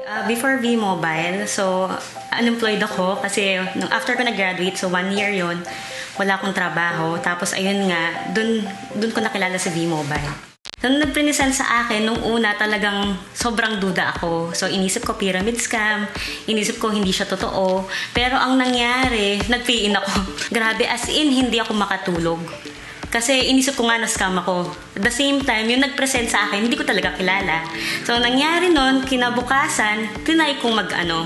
Before V-Mobile, so unemployed ako kasi nung after ko nag-graduate, so 1 year yon, wala akong trabaho. Tapos ayun nga, dun ko nakilala si V-Mobile. So, nung nag-present sa akin, nung una talagang sobrang duda ako. So, inisip ko pyramid scam, inisip ko hindi siya totoo. Pero ang nangyari, nag-pay in ako. Grabe, as in, hindi ako makatulog. Kasi inisip ko nga na scam ako. At the same time, yung nag-present sa akin, hindi ko talaga kilala. So, nangyari nun, kinabukasan, tinay kong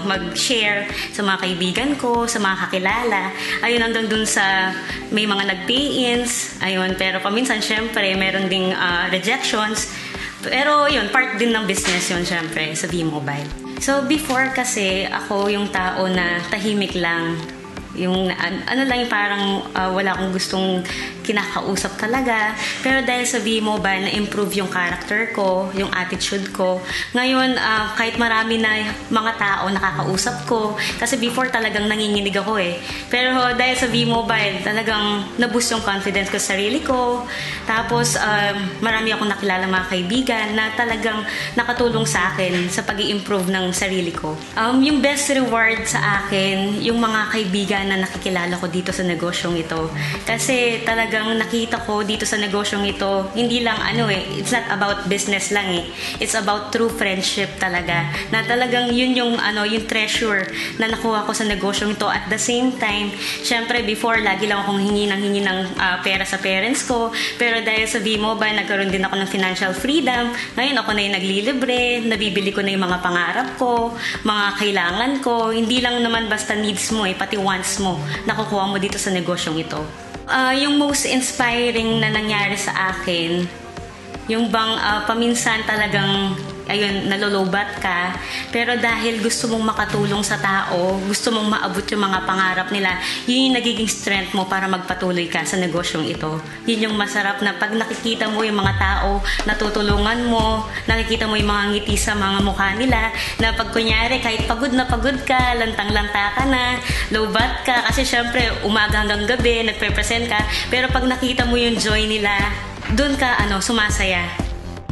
mag-share sa mga kaibigan ko, sa mga kakilala. Ayun, hanggang dun sa may mga nag-pay-ins. Ayun, pero paminsan, syempre, meron ding rejections. Pero yun, part din ng business yun, syempre, sa V-Mobile. So, before kasi, ako yung tao na tahimik lang. Yung lang parang wala akong gustong kinakausap talaga. Pero dahil sa V-Mobile, na-improve yung character ko, yung attitude ko. Ngayon, kahit marami na mga tao nakakausap ko, kasi before talagang nanginginig ako eh. Pero dahil sa V-Mobile, talagang na-boost yung confidence ko sa sarili ko. Tapos, marami akong nakilala mga kaibigan na talagang nakatulong sa akin sa pag-i-improve ng sarili ko. Yung best reward sa akin, yung mga kaibigan na nakikilala ko dito sa negosyong ito. Kasi talagang nakita ko dito sa negosyong ito, hindi lang it's not about business lang eh. It's about true friendship talaga. Na talagang yun yung treasure na nakuha ko sa negosyong ito. At the same time, syempre before lagi lang akong hingi ng pera sa parents ko. Pero dahil sa V-Mobile, nagkaroon din ako ng financial freedom. Ngayon ako na yung naglilibre, nabibili ko na yung mga pangarap ko, mga kailangan ko. Hindi lang naman basta needs mo pati wants mo, nakukuha mo dito sa negosyong ito. Yung most inspiring na nangyari sa akin, yung bang paminsan talagang nalolobat ka, pero dahil gusto mong makatulong sa tao, gusto mong maabot yung mga pangarap nila, yun yung nagiging strength mo para magpatuloy ka sa negosyong ito. Yun yung masarap na pag nakikita mo yung mga tao, natutulungan mo, nakikita mo yung mga ngiti sa mga mukha nila, na pag kunyari kahit pagod na pagod ka, lantang-lanta ka na, lowbat ka, kasi syempre umaga hanggang gabi, nagpe-present ka, pero pag nakita mo yung joy nila, dun ka sumasaya.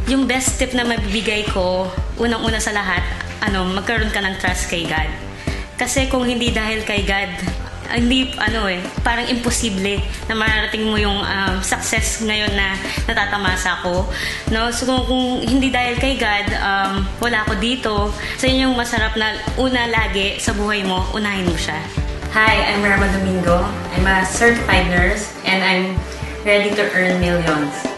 Yung best tip na mabibigay ko, unang-una sa lahat, magkaroon ka ng trust kay God. Kasi kung hindi dahil kay God, parang imposible na mararating mo yung success ngayon na natatamasa ko. No? So kung hindi dahil kay God, wala ako dito. So yun yung masarap na una lagi sa buhay mo, unahin mo siya. Hi, I'm Rama Domingo. I'm a certified nurse and I'm ready to earn millions.